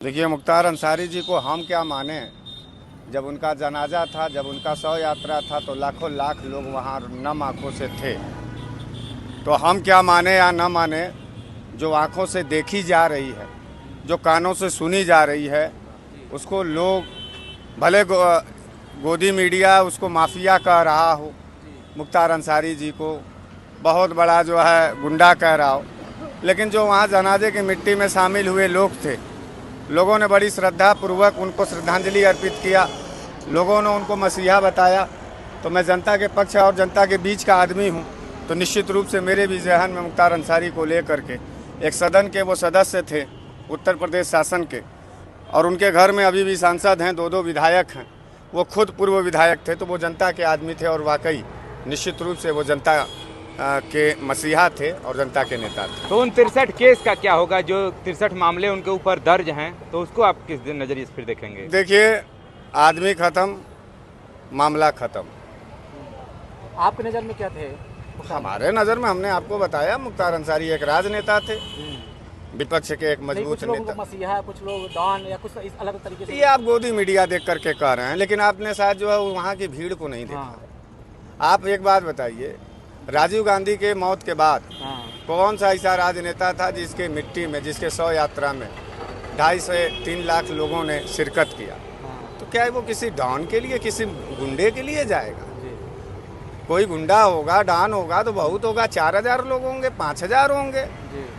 देखिए, मुख्तार अंसारी जी को हम क्या माने। जब उनका जनाजा था, जब उनका शव यात्रा था, तो लाखों लाख लोग वहाँ नम आँखों से थे। तो हम क्या माने या न माने, जो आँखों से देखी जा रही है, जो कानों से सुनी जा रही है, उसको लोग भले गोदी मीडिया उसको माफिया कह रहा हो, मुख्तार अंसारी जी को बहुत बड़ा जो है गुंडा कह रहा हो, लेकिन जो वहाँ जनाजे की मिट्टी में शामिल हुए लोग थे, लोगों ने बड़ी श्रद्धा पूर्वक उनको श्रद्धांजलि अर्पित किया। लोगों ने उनको मसीहा बताया। तो मैं जनता के पक्ष और जनता के बीच का आदमी हूँ, तो निश्चित रूप से मेरे भी जहन में मुख्तार अंसारी को लेकर के एक सदन के वो सदस्य थे उत्तर प्रदेश शासन के, और उनके घर में अभी भी सांसद हैं, दो विधायक हैं। वो खुद पूर्व विधायक थे, तो वो जनता के आदमी थे और वाकई निश्चित रूप से वो जनता के मसीहा थे और जनता के नेता थे। तो उन 63 केस का क्या होगा, जो 63 मामले उनके ऊपर दर्ज हैं, तो उसको आप किस नज़रिए से फिर देखेंगे? देखिए, आदमी खत्म, मामला खत्म। आपकी नज़र में क्या थे? हमारे नज़र में, हमने आपको बताया, मुख्तार अंसारी एक राजनेता थे, विपक्ष के एक मजबूत नेता। मसीहा, कुछ लोग डॉन या कुछ इस अलग तरीके से। ये आप गोदी मीडिया देख करके कह रहे हैं, लेकिन आपने शायद जो है वहाँ की भीड़ को नहीं देखा। आप एक बात बताइए, राजीव गांधी के मौत के बाद कौन सा ऐसा राजनेता था जिसके मिट्टी में, जिसके शव यात्रा में 2.5 से 3 लाख लोगों ने शिरकत किया? तो क्या वो किसी डॉन के लिए, किसी गुंडे के लिए जाएगा? कोई गुंडा होगा, डॉन होगा तो बहुत होगा, 4000 लोग होंगे, 5000 होंगे,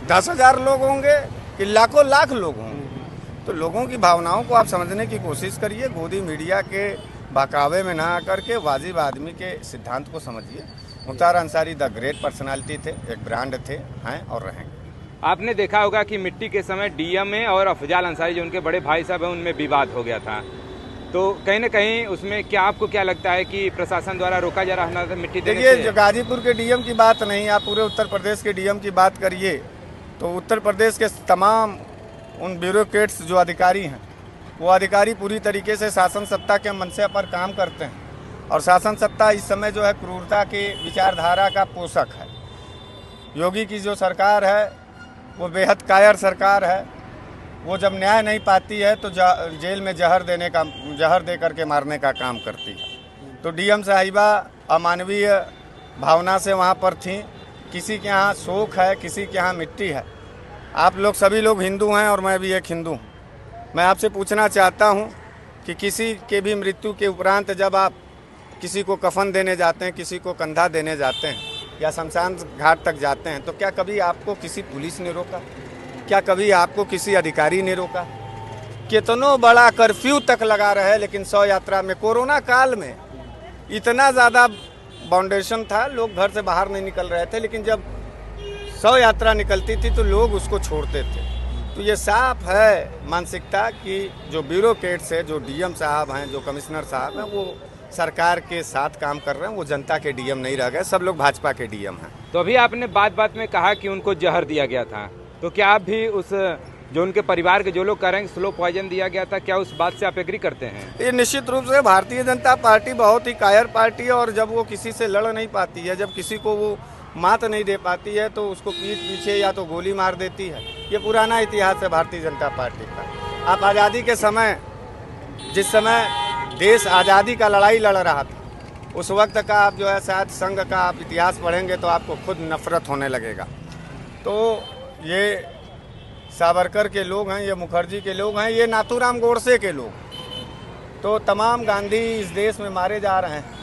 10,000 लोग होंगे, कि लाखों लाख लोग होंगे? तो लोगों की भावनाओं को आप समझने की कोशिश करिए। गोदी मीडिया के बहकावे में ना आकर के वाजिब आदमी के सिद्धांत को समझिए। Mukhtar Ansari the great personality थे, एक ब्रांड थे, हैं और रहेंगे। आपने देखा होगा कि मिट्टी के समय डीएमए और अफजाल अंसारी जो उनके बड़े भाई साहब हैं, उनमें विवाद हो गया था। तो कहीं ना कहीं उसमें क्या आपको क्या लगता है कि प्रशासन द्वारा रोका जा रहा था मिट्टी देने से? देखिए, गाजीपुर के डीएम की बात नहीं, आप पूरे उत्तर प्रदेश के डीएम की बात करिए तो उत्तर प्रदेश के तमाम उन ब्यूरोक्रेट्स जो अधिकारी हैं, वो अधिकारी पूरी तरीके से शासन सत्ता के मंशे पर काम करते हैं, और शासन सत्ता इस समय जो है क्रूरता की विचारधारा का पोषक है। योगी की जो सरकार है वो बेहद कायर सरकार है। वो जब न्याय नहीं पाती है तो जेल में जहर दे करके मारने का काम करती है। तो डीएम साहिबा अमानवीय भावना से वहाँ पर थी। किसी के यहाँ शोक है, किसी के यहाँ मिट्टी है। आप लोग सभी लोग हिंदू हैं और मैं भी एक हिंदू हूँ। मैं आपसे पूछना चाहता हूँ कि किसी के भी मृत्यु के उपरांत जब आप किसी को कफन देने जाते हैं, किसी को कंधा देने जाते हैं या शमशान घाट तक जाते हैं, तो क्या कभी आपको किसी पुलिस ने रोका? क्या कभी आपको किसी अधिकारी ने रोका? कितनों बड़ा कर्फ्यू तक लगा रहे, लेकिन शव यात्रा में कोरोना काल में इतना ज़्यादा बाउंडेशन था, लोग घर से बाहर नहीं निकल रहे थे, लेकिन जब शव यात्रा निकलती थी तो लोग उसको छोड़ते थे। तो ये साफ है मानसिकता कि जो ब्यूरोक्रेट्स है, जो डीएम साहब हैं, जो कमिश्नर साहब हैं, वो सरकार के साथ काम कर रहे हैं। वो जनता के डीएम नहीं रह गए, सब लोग भाजपा के डीएम हैं। तो अभी आपने बात बात में कहा कि उनको जहर दिया गया था, तो क्या आप भी उस जो उनके परिवार के जो लोग कह रहे हैं स्लो पॉइजन दिया गया था, क्या उस बात से आप एग्री करते हैं? ये निश्चित रूप से भारतीय जनता पार्टी बहुत ही कायर पार्टी है, और जब वो किसी से लड़ नहीं पाती है, जब किसी को वो मात नहीं दे पाती है, तो उसको पीठ पीछे या तो गोली मार देती है। ये पुराना इतिहास है भारतीय जनता पार्टी का। आप आज़ादी के समय, जिस समय देश आज़ादी का लड़ाई लड़ रहा था, उस वक्त का आप जो है शायद संघ का आप इतिहास पढ़ेंगे तो आपको खुद नफरत होने लगेगा। तो ये सावरकर के लोग हैं, ये मुखर्जी के लोग हैं, ये नाथूराम गोडसे के लोग, तो तमाम गांधी इस देश में मारे जा रहे हैं।